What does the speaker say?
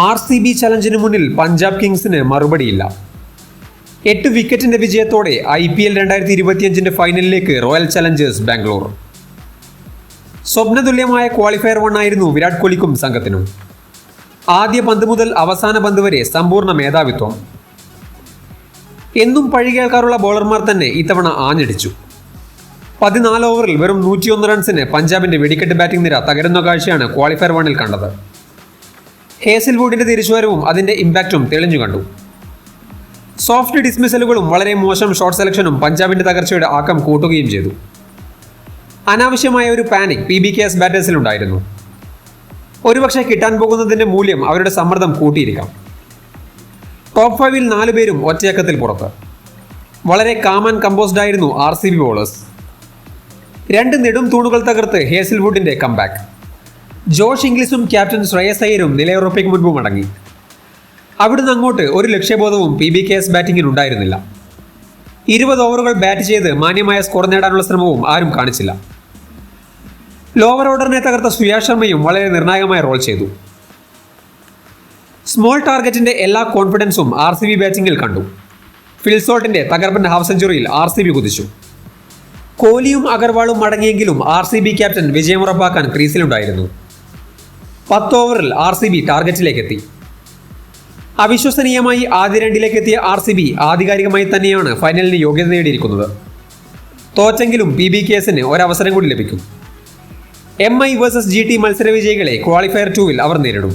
RCB ചലഞ്ചിന് മുന്നിൽ പഞ്ചാബ് കിങ്സിന് മറുപടിയില്ല. 8 വിക്കറ്റിന്റെ വിജയത്തോടെ IPL 2025 ഫൈനലിലേക്ക് റോയൽ ചലഞ്ചേഴ്സ് ബാംഗ്ലൂർ. സ്വപ്നതുല്യമായ ക്വാളിഫയർ 1 ആയിരുന്നു വിരാട് കോഹ്ലിക്കും സംഘത്തിനും. ആദ്യ പന്ത് മുതൽ അവസാന പന്ത് വരെ സമ്പൂർണ്ണ മേധാവിത്വം. എന്നും പഴി കേൾക്കാറുള്ള ബോളർമാർ തന്നെ ഇത്തവണ ആഞ്ഞടിച്ചു. 14 ഓവറിൽ വെറും 101 റൺസിന് പഞ്ചാബിന്റെ വെടിക്കെട്ട് ബാറ്റിംഗ് നിര തകരുന്ന കാഴ്ചയാണ് ക്വാളിഫയർ 1 കണ്ടത്. ഹേസിൽവുഡിന്റെ തിരിച്ചുവരവും അതിന്റെ ഇമ്പാക്റ്റും തെളിഞ്ഞു കണ്ടു. സോഫ്റ്റ് ഡിസ്മിസലുകളും വളരെ മോശം ഷോട്ട് സെലക്ഷനും പഞ്ചാബിന്റെ തകർച്ചയുടെ ആക്കം കൂട്ടുകയും ചെയ്തു. അനാവശ്യമായ ഒരു പാനിക് PBKS ബാറ്റേഴ്സിലുണ്ടായിരുന്നു. ഒരുപക്ഷെ കിട്ടാൻ പോകുന്നതിന്റെ മൂല്യം അവരുടെ സമ്മർദ്ദം കൂട്ടിയിരിക്കാം. ടോപ്പ് 5-ൽ 4 പേരും ഒറ്റയക്കത്തിൽ പുറത്ത്. വളരെ കാം ആൻഡ് കമ്പോസ്ഡ് ആയിരുന്നു RCB ബോളേഴ്സ്. 2 നെടും തൂണുകൾ തകർത്ത് ഹേസിൽവുഡിന്റെ കംബാക്ക്. ജോഷ് ഇംഗ്ലീഷും ക്യാപ്റ്റൻ ശ്രേയസ് അയ്യരും നിലയുറപ്പിക്ക് മുൻപ് മടങ്ങി. അവിടുന്ന് അങ്ങോട്ട് ഒരു ലക്ഷ്യബോധവും PBKS ബാറ്റിംഗിനുണ്ടായിരുന്നില്ല. 20 ഓവറുകൾ ബാറ്റ് ചെയ്ത് മാന്യമായ സ്കോർ നേടാനുള്ള ശ്രമവും ആരും കാണിച്ചില്ല. ലോവർ ഓർഡറിനെ തകർത്ത സുയാഷ് ശർമ്മയും വളരെ നിർണായകമായ റോൾ ചെയ്തു. സ്മോൾ ടാർഗറ്റിന്റെ എല്ലാ കോൺഫിഡൻസും RCB ബാറ്റിംഗിൽ കണ്ടു. ഫിൽസോൾട്ടിന്റെ തകർപ്പൻ ഹാഫ് സെഞ്ചുറിയിൽ RCB കുതിച്ചു. കോഹ്ലിയും അഗർവാളും മടങ്ങിയെങ്കിലും RCB ക്യാപ്റ്റൻ വിജയമുറപ്പാക്കാൻ ക്രീസിലുണ്ടായിരുന്നു. 10 ഓവറിൽ RCB ടാർഗറ്റിലേക്കെത്തി. അവിശ്വസനീയമായി ആദ്യ 2-ലേക്ക് എത്തിയ RCB ആധികാരികമായി തന്നെയാണ് ഫൈനലിന് യോഗ്യത നേടിയിരിക്കുന്നത്. തോറ്റെങ്കിലും PBKSന് ഒരവസരം കൂടി ലഭിക്കും. MI vs GT മത്സര വിജയികളെ ക്വാളിഫയർ 2-ൽ അവർ നേരിടും.